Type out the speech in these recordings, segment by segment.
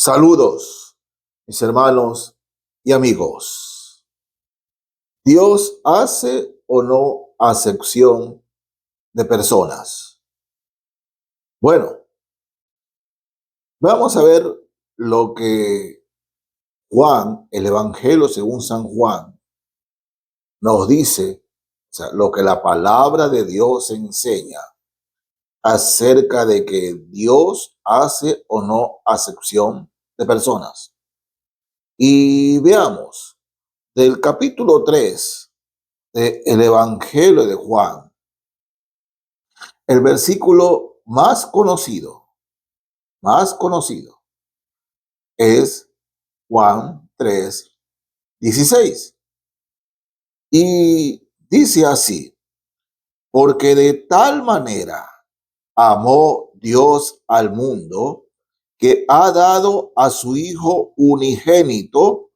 Saludos, mis hermanos y amigos. ¿Dios hace o no acepción de personas? Bueno, vamos a ver lo que Juan, el Evangelio según San Juan, nos dice, o sea, lo que la palabra de Dios enseña acerca de que Dios hace o no acepción de personas. Y veamos, del capítulo 3 del Evangelio de Juan, el versículo más conocido es Juan 3:16. Y dice así: porque de tal manera amó Dios al mundo que ha dado a su Hijo unigénito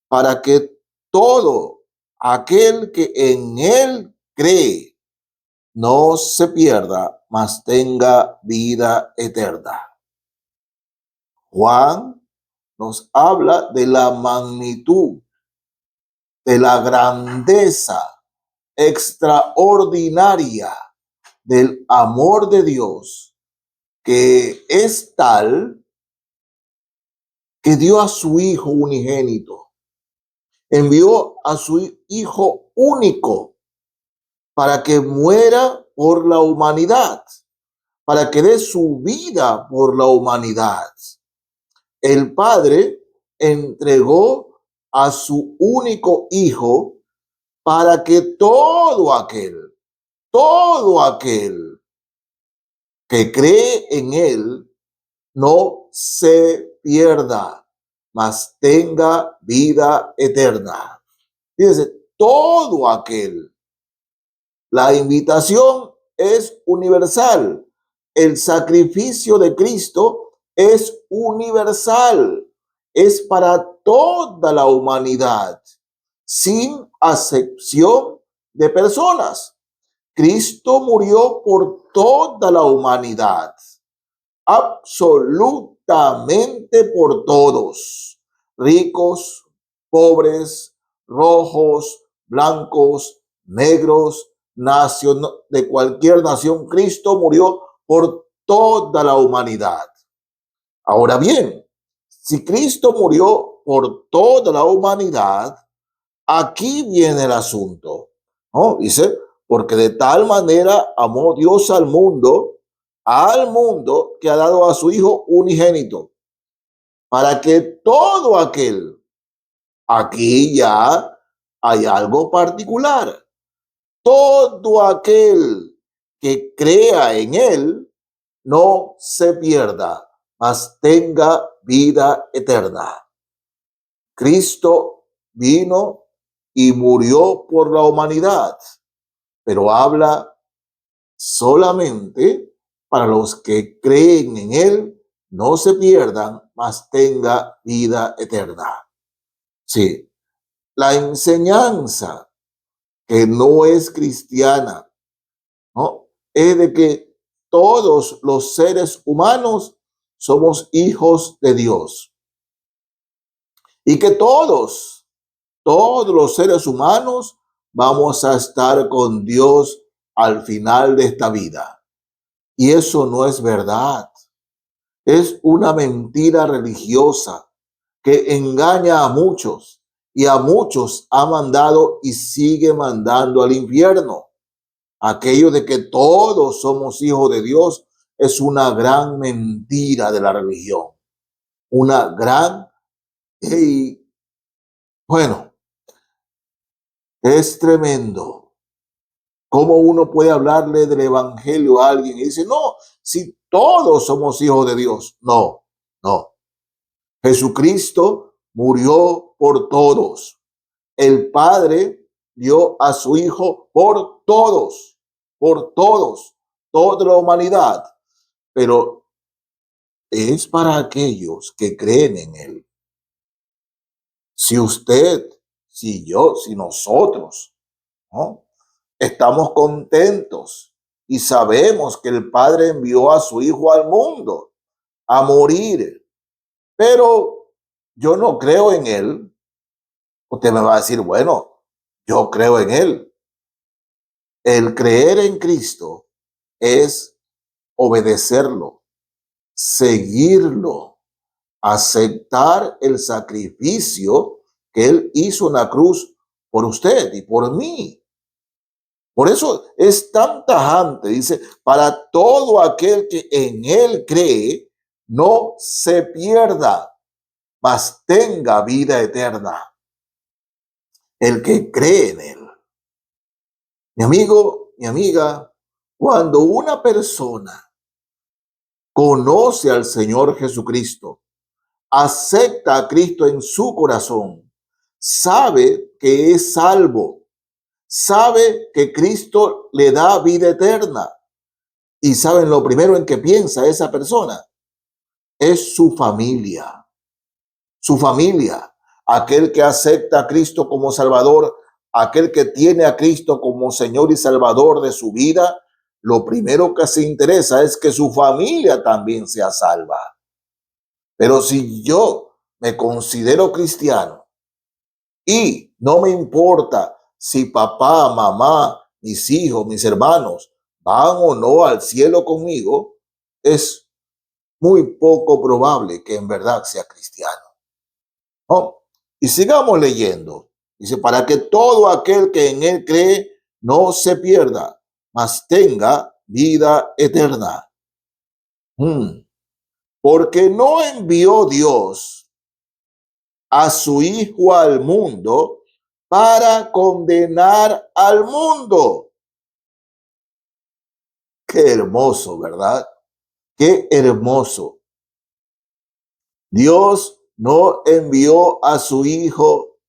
para que todo aquel que en él cree no se pierda, mas tenga vida eterna. Juan nos habla de la magnitud, de la grandeza extraordinaria del amor de Dios, que es tal que dio a su Hijo unigénito, envió a su Hijo único para que muera por la humanidad, para que dé su vida por la humanidad. El Padre entregó a su único Hijo para que todo aquel que cree en él no se pierda, mas tenga vida eterna. Fíjense, todo aquel. La invitación es universal. El sacrificio de Cristo es universal. Es para toda la humanidad, sin acepción de personas. Cristo murió por toda la humanidad, absolutamente por todos, ricos, pobres, rojos, blancos, negros, de cualquier nación. Cristo murió por toda la humanidad. Ahora bien, si Cristo murió por toda la humanidad, aquí viene el asunto, ¿no? Dice, porque de tal manera amó Dios al mundo que ha dado a su Hijo unigénito, para que todo aquel, aquí ya hay algo particular, todo aquel que crea en él no se pierda, mas tenga vida eterna. Cristo vino y murió por la humanidad, pero habla solamente para los que creen en él, no se pierdan, mas tenga vida eterna. Sí, la enseñanza que no es cristiana, ¿no?, es de que todos los seres humanos somos hijos de Dios y que todos los seres humanos vamos a estar con Dios al final de esta vida. Y eso no es verdad. Es una mentira religiosa que engaña a muchos y a muchos ha mandado y sigue mandando al infierno. Aquello de que todos somos hijos de Dios es una gran mentira de la religión. Una gran... Y bueno, es tremendo cómo uno puede hablarle del evangelio a alguien y dice, no, si todos somos hijos de Dios. No, no. Jesucristo murió por todos. El Padre dio a su Hijo por todos, toda la humanidad. Pero es para aquellos que creen en Él. Si usted, si yo, si nosotros, ¿no?, estamos contentos y sabemos que el Padre envió a su Hijo al mundo a morir pero yo no creo en él. Usted me va a decir, bueno, yo creo en él. El creer en Cristo es obedecerlo, seguirlo, aceptar el sacrificio que él hizo en la cruz por usted y por mí. Por eso es tan tajante, dice, para todo aquel que en él cree, no se pierda, mas tenga vida eterna. El que cree en él. Mi amigo, mi amiga, cuando una persona conoce al Señor Jesucristo, acepta a Cristo en su corazón, sabe que es salvo, sabe que Cristo le da vida eterna. Y saben lo primero en que piensa esa persona es su familia. Su familia, aquel que acepta a Cristo como Salvador, aquel que tiene a Cristo como Señor y Salvador de su vida, lo primero que se interesa es que su familia también sea salva. Pero si yo me considero cristiano y no me importa si papá, mamá, mis hijos, mis hermanos van o no al cielo conmigo, es muy poco probable que en verdad sea cristiano. ¿No? Y sigamos leyendo. Dice, para que todo aquel que en él cree no se pierda, mas tenga vida eterna. Porque no envió Dios a su Hijo al mundo para condenar al mundo. Qué hermoso, ¿verdad? Qué hermoso. Dios no envió a su Hijo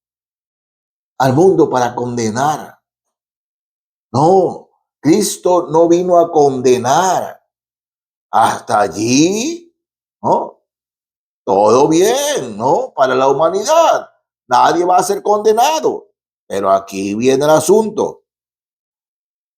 al mundo para condenar. No, Cristo no vino a condenar. Hasta allí, ¿no? Todo bien, ¿no? Para la humanidad. Nadie va a ser condenado. Pero aquí viene el asunto.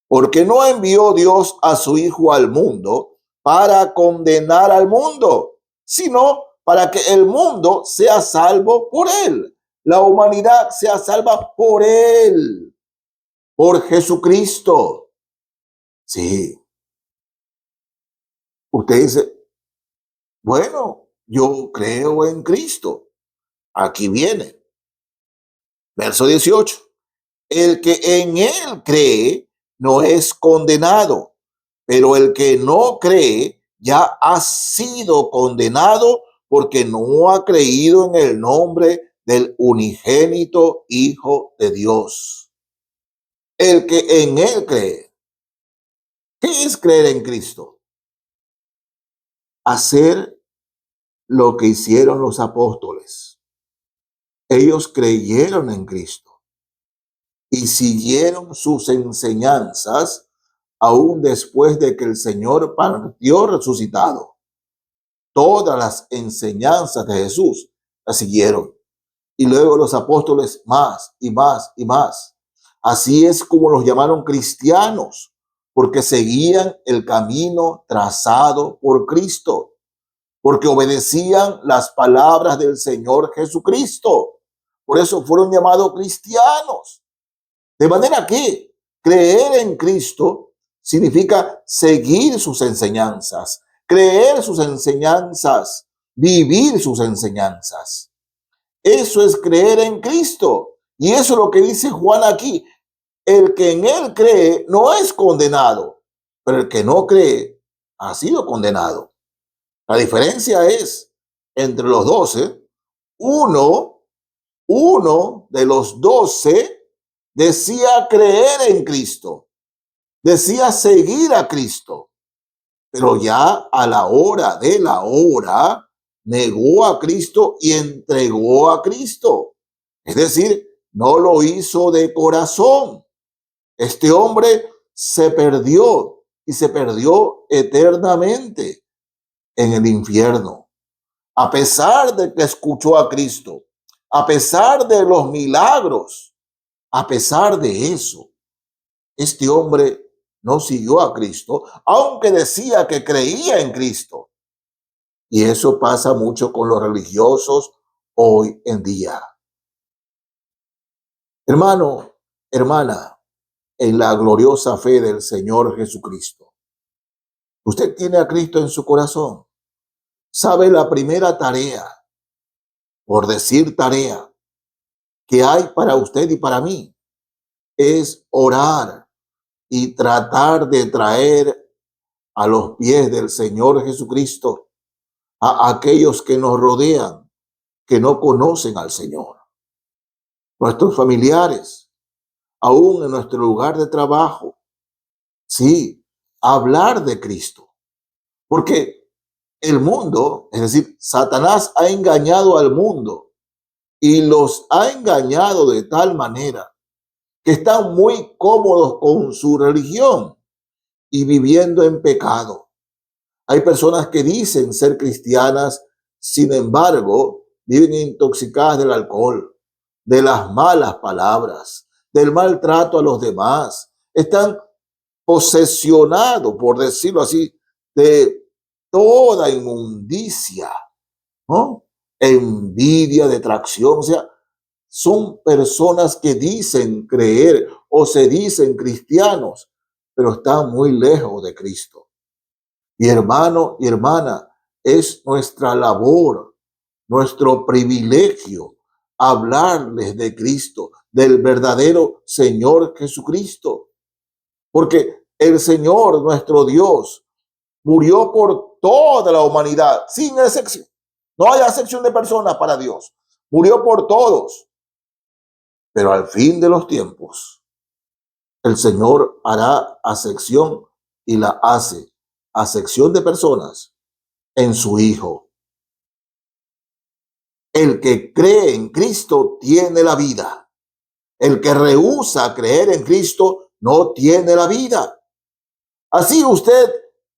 Porque no envió Dios a su Hijo al mundo para condenar al mundo, sino para que el mundo sea salvo por él. La humanidad sea salva por él, por Jesucristo. Sí. Usted dice, bueno, yo creo en Cristo. Aquí viene, verso 18. El que en él cree no es condenado, pero el que no cree ya ha sido condenado porque no ha creído en el nombre del unigénito Hijo de Dios. El que en él cree. ¿Qué es creer en Cristo? Hacer lo que hicieron los apóstoles. Ellos creyeron en Cristo y siguieron sus enseñanzas aún después de que el Señor partió resucitado. Todas las enseñanzas de Jesús las siguieron. Y luego los apóstoles más y más y más. Así es como los llamaron cristianos, porque seguían el camino trazado por Cristo, porque obedecían las palabras del Señor Jesucristo. Por eso fueron llamados cristianos. De manera que creer en Cristo significa seguir sus enseñanzas, creer sus enseñanzas, vivir sus enseñanzas. Eso es creer en Cristo. Y eso es lo que dice Juan aquí. El que en él cree no es condenado, pero el que no cree ha sido condenado. La diferencia es entre los 12, uno de los 12 decía creer en Cristo, decía seguir a Cristo, pero ya a la hora de la hora negó a Cristo y entregó a Cristo. Es decir, no lo hizo de corazón. Este hombre se perdió y se perdió eternamente en el infierno. A pesar de que escuchó a Cristo, a pesar de los milagros, a pesar de eso, este hombre no siguió a Cristo, aunque decía que creía en Cristo. Y eso pasa mucho con los religiosos hoy en día. Hermano, hermana, en la gloriosa fe del Señor Jesucristo, usted tiene a Cristo en su corazón. ¿Sabe la primera tarea, por decir tarea, que hay para usted y para mí? Es orar y tratar de traer a los pies del Señor Jesucristo a aquellos que nos rodean, que no conocen al Señor. Nuestros familiares, aún en nuestro lugar de trabajo. Sí, hablar de Cristo. Porque el mundo, es decir, Satanás ha engañado al mundo y los ha engañado de tal manera que están muy cómodos con su religión y viviendo en pecado. Hay personas que dicen ser cristianas, sin embargo, viven intoxicadas del alcohol, de las malas palabras, del maltrato a los demás. Están posesionados, por decirlo así, de toda inmundicia, ¿no? Envidia, detracción. O sea, son personas que dicen creer o se dicen cristianos, pero están muy lejos de Cristo. Y hermano y hermana, es nuestra labor, nuestro privilegio hablarles de Cristo, del verdadero Señor Jesucristo. Porque el Señor, nuestro Dios, murió por toda la humanidad, sin excepción. No hay acepción de personas para Dios. Murió por todos. Pero al fin de los tiempos, el Señor hará acepción y la hace acepción de personas en su Hijo. El que cree en Cristo tiene la vida. El que rehúsa creer en Cristo no tiene la vida. Así usted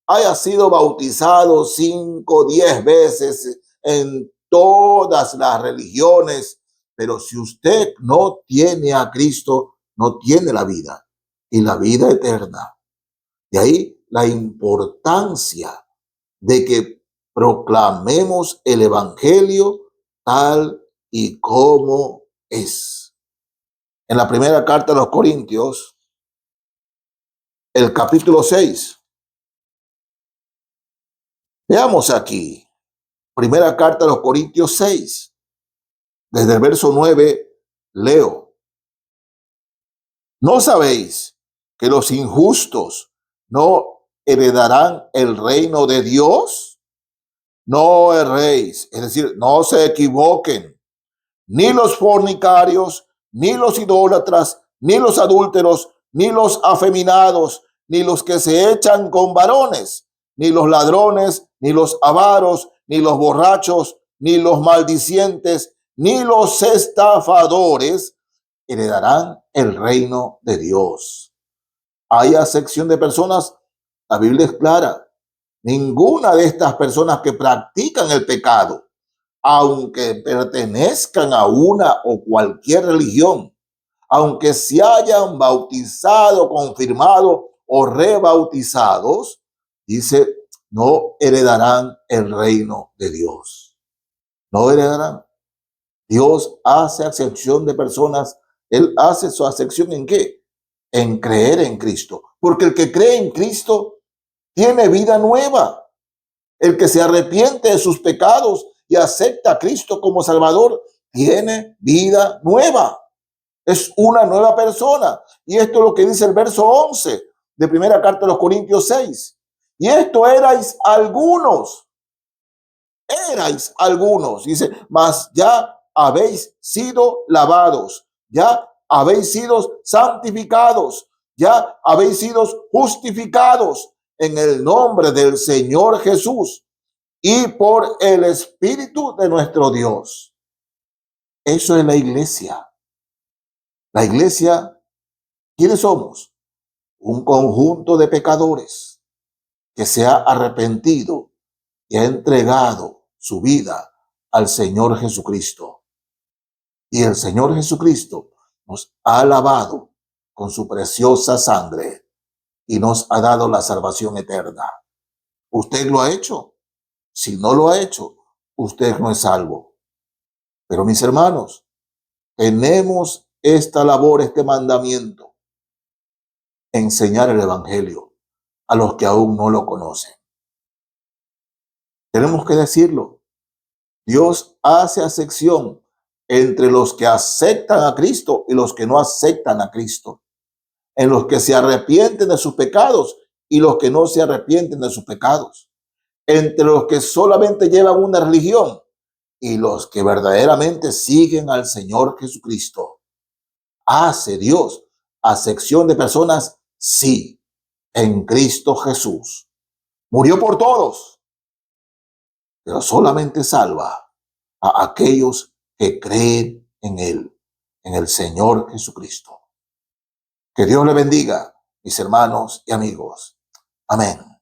haya sido bautizado 5, 10 veces en todas las religiones, pero si usted no tiene a Cristo, no tiene la vida y la vida eterna. De ahí la importancia de que proclamemos el evangelio tal y como es. En la primera carta a los Corintios, el capítulo 6. Veamos aquí, primera carta a los Corintios 6, desde el verso 9, leo. ¿No sabéis que los injustos no heredarán el reino de Dios? No erréis, es decir, no se equivoquen, ni los fornicarios, ni los idólatras, ni los adúlteros, ni los afeminados, ni los que se echan con varones, ni los ladrones, ni los avaros, ni los borrachos, ni los maldicientes, ni los estafadores heredarán el reino de Dios. Hay acepción de personas, la Biblia es clara. Ninguna de estas personas que practican el pecado, aunque pertenezcan a una o cualquier religión, aunque se hayan bautizado, confirmado o rebautizados, dice, no heredarán el reino de Dios. No heredarán. Dios hace acepción de personas. Él hace su acepción ¿en qué? En creer en Cristo. Porque el que cree en Cristo tiene vida nueva. El que se arrepiente de sus pecados y acepta a Cristo como Salvador tiene vida nueva. Es una nueva persona. Y esto es lo que dice el verso 11 de primera carta de los Corintios 6. Y esto erais algunos, dice, mas ya habéis sido lavados, ya habéis sido santificados, ya habéis sido justificados en el nombre del Señor Jesús y por el Espíritu de nuestro Dios. Eso es la iglesia. La iglesia, ¿quiénes somos? Un conjunto de pecadores que se ha arrepentido y ha entregado su vida al Señor Jesucristo. Y el Señor Jesucristo nos ha lavado con su preciosa sangre y nos ha dado la salvación eterna. ¿Usted lo ha hecho? Si no lo ha hecho, usted no es salvo. Pero mis hermanos, tenemos esta labor, este mandamiento, enseñar el evangelio a los que aún no lo conocen. Tenemos que decirlo. Dios hace acepción entre los que aceptan a Cristo y los que no aceptan a Cristo, en los que se arrepienten de sus pecados y los que no se arrepienten de sus pecados, entre los que solamente llevan una religión y los que verdaderamente siguen al Señor Jesucristo. Hace Dios acepción de personas, sí, en Cristo Jesús. Murió por todos, pero solamente salva a aquellos que creen en Él, en el Señor Jesucristo. Que Dios le bendiga, mis hermanos y amigos. Amén.